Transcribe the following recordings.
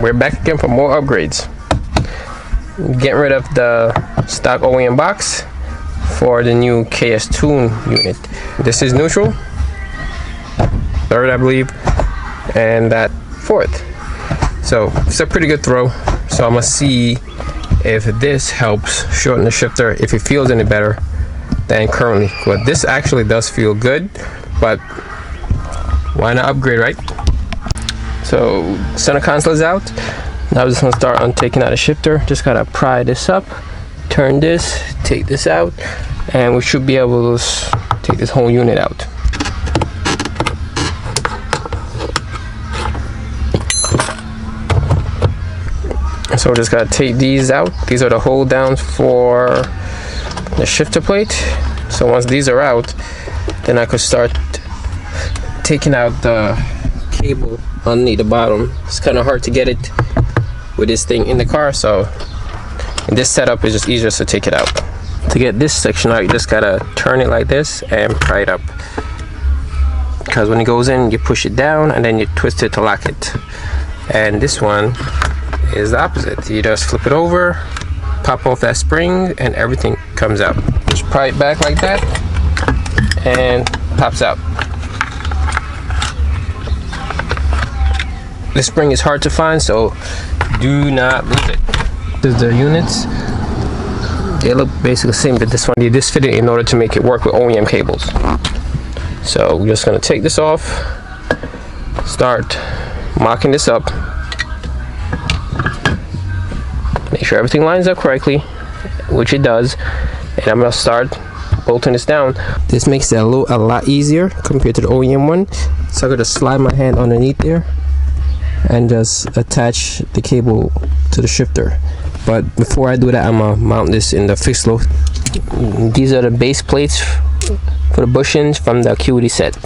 We're back again for more upgrades. Getting rid of the stock OEM box for the new KS2 unit. This is neutral, third I believe, and that fourth. So it's a pretty good throw. So I'm gonna see if this helps shorten the shifter, if it feels any better than currently. But this actually does feel good, but why not upgrade, right? So center console is out. Now I'm just gonna start on taking out a shifter. Just gotta pry this up, turn this, take this out, and we should be able to take this whole unit out. So just gotta take these out. These are the hold downs for the shifter plate. So once these are out, then I could start taking out the cable underneath the bottom. It's kind of hard to get it with this thing in the car, so in this setup it's just easier to take it out. To get this section out, you just gotta turn it like this and pry it up, because when it goes in you push it down and then you twist it to lock it. And this one is the opposite. You just flip it over, pop off that spring, and everything comes out. Just pry it back like that and pops out. This spring is hard to find, so do not lose it. This is the units. They look basically the same, but this one you just fit it in order to make it work with OEM cables. So we're just gonna take this off, start mocking this up, make sure everything lines up correctly, which it does, and I'm gonna start bolting this down. This makes it a lot easier compared to the OEM one. So I'm gonna slide my hand underneath there and just attach the cable to the shifter. But before I do that, I'm gonna mount this in the fixed load. These are the base plates for the bushings from the AWD set.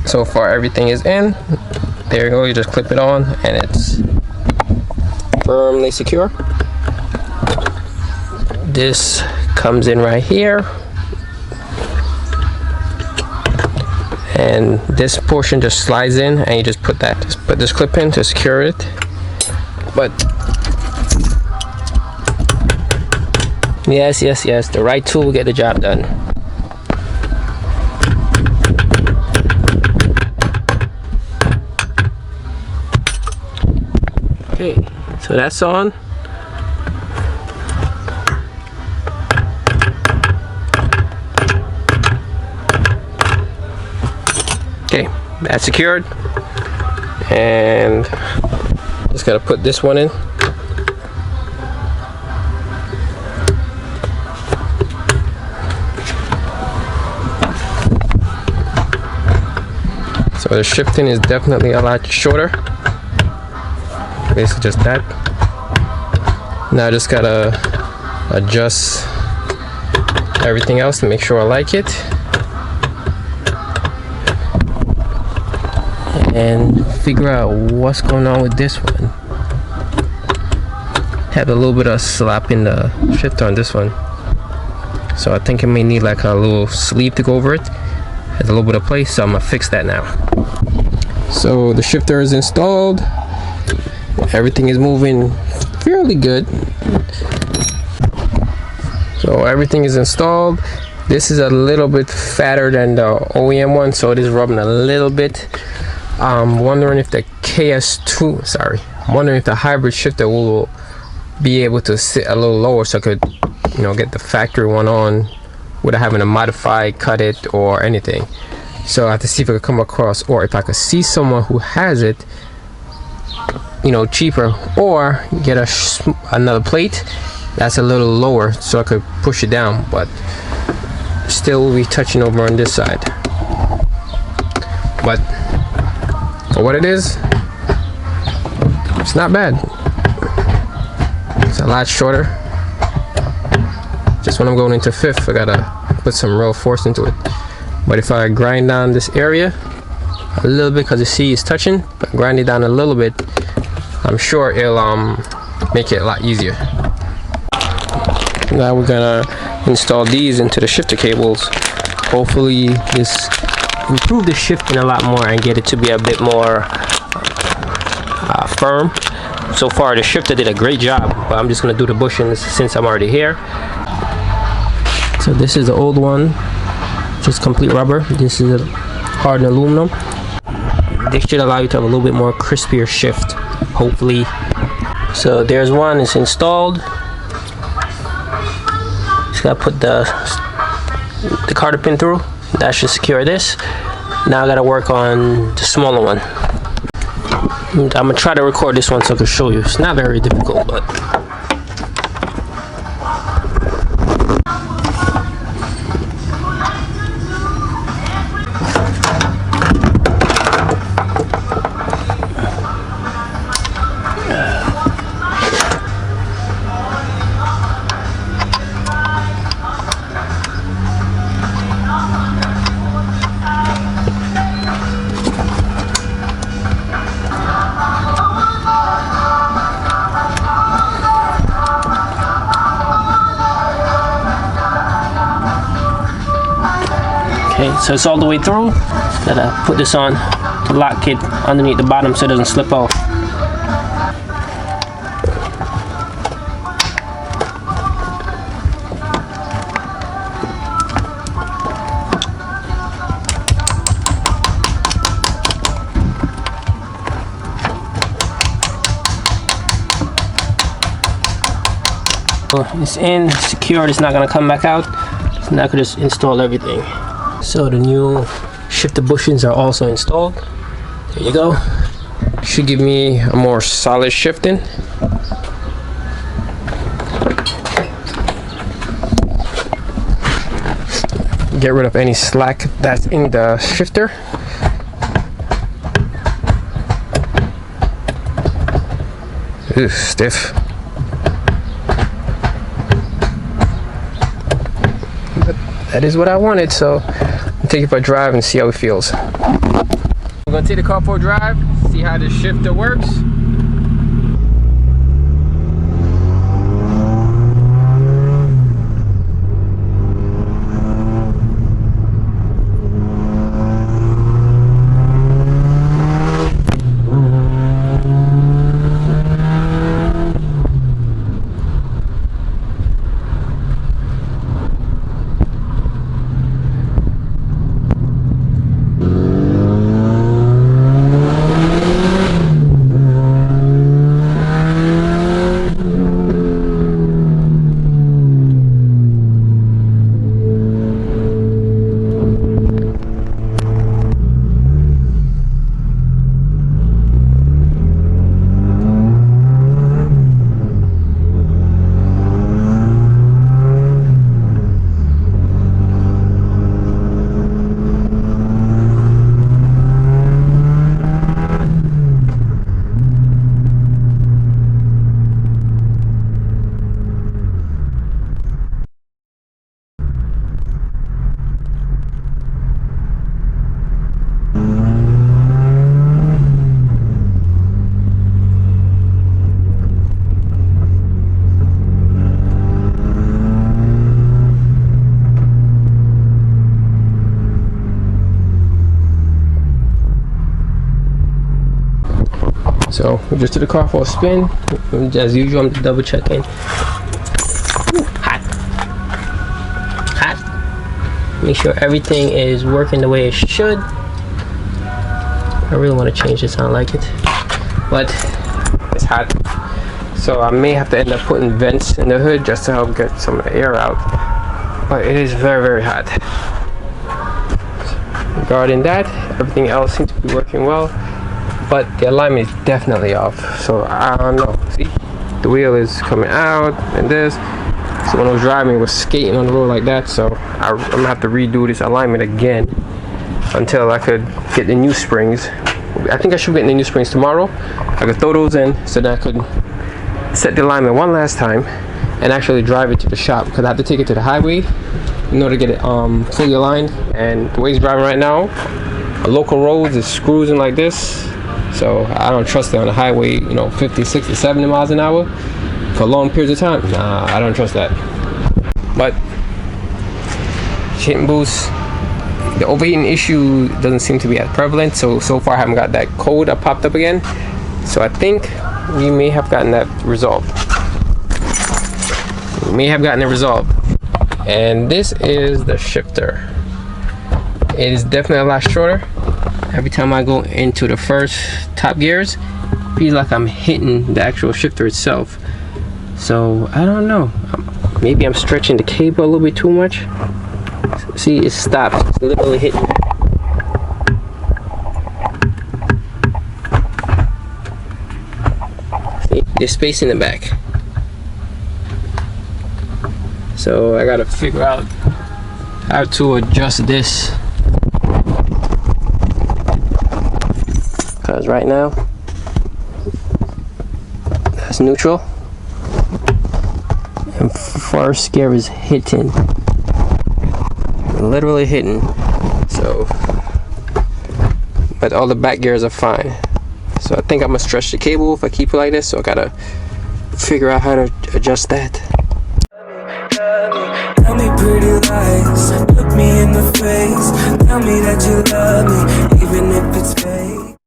So far everything is in. There you go, you just clip it on and it's firmly secure. This comes in right here, and this portion just slides in, and you just put this clip in to secure it. But yes, the right tool will get the job done. Okay, so that's on. Okay, that's secured, and just gotta put this one in. So the shifting is definitely a lot shorter. Basically just that. Now I just gotta adjust everything else to make sure I like it, and figure out what's going on with this one. Had a little bit of slap in the shifter on this one, so I think it may need like a little sleeve to go over it. Has a little bit of play, so I'm gonna fix that now. So the shifter is installed. Everything is moving fairly good. So everything is installed. This is a little bit fatter than the OEM one, so it is rubbing a little bit. I'm wondering if the I'm wondering if the hybrid shifter will be able to sit a little lower, so I could, get the factory one on without having to modify, cut it, or anything. So I have to see if I could come across, or if I could see someone who has it, cheaper, or get another plate that's a little lower so I could push it down, but still will be touching over on this side. But for what it is, it's not bad. It's a lot shorter. Just when I'm going into fifth, I gotta put some real force into it. But if I grind down this area a little bit, because the C is touching, but grind it down a little bit, I'm sure it'll make it a lot easier. Now we're gonna install these into the shifter cables. Hopefully this improve the shifting a lot more and get it to be a bit more firm. So far the shifter did a great job, but I'm just going to do the bushings since I'm already here. So this is the old one, just complete rubber. This is a hardened aluminum. This should allow you to have a little bit more crispier shift, hopefully. So there's one, it's installed. Just gotta put the cotter pin through. That should secure this. Now I gotta work on the smaller one. I'm gonna try to record this one so I can show you. It's not very difficult, but okay, so it's all the way through. Gotta put this on to lock it underneath the bottom so it doesn't slip off. It's in, secured, it's not gonna come back out. So now I could just install everything. So the new shifter bushings are also installed. There you go. Should give me a more solid shifting. Get rid of any slack that's in the shifter. Ooh, stiff. That is what I wanted, so I'll take it for a drive and see how it feels. I'm gonna take the car for a drive, see how the shifter works. So we just took the car for a spin. As usual, I'm double checking. Hot. Hot. Make sure everything is working the way it should. I really want to change this, I don't like it. But it's hot. So I may have to end up putting vents in the hood just to help get some of the air out. But it is very, very hot. Regarding that, everything else seems to be working well. But the alignment is definitely off, so I don't know. See, the wheel is coming out and this. So when I was driving, it was skating on the road like that. So I'm gonna have to redo this alignment again until I could get the new springs. I think I should get the new springs tomorrow. I could throw those in so that I could set the alignment one last time and actually drive it to the shop, because I have to take it to the highway in order to get it fully aligned. And the way it's driving right now, on local roads, it's cruising like this. So I don't trust it on the highway, you know, 50, 60, 70 miles an hour for long periods of time. Nah, I don't trust that. But hit and boost, the overheating issue doesn't seem to be as prevalent. So far I haven't got that code that popped up again. So I think we may have gotten that resolved. We may have gotten it resolved. And this is the shifter. It is definitely a lot shorter. Every time I go into the first top gears, it feels like I'm hitting the actual shifter itself. So I don't know. Maybe I'm stretching the cable a little bit too much. See, it stops. It's literally hitting. See, there's space in the back. So I gotta figure out how to adjust this. Because right now, that's neutral. And first gear is hitting. Literally hitting. So, but all the back gears are fine. So I think I'm gonna stretch the cable if I keep it like this. So I gotta figure out how to adjust that. Tell me pretty lies, look me in the face. Tell me that you love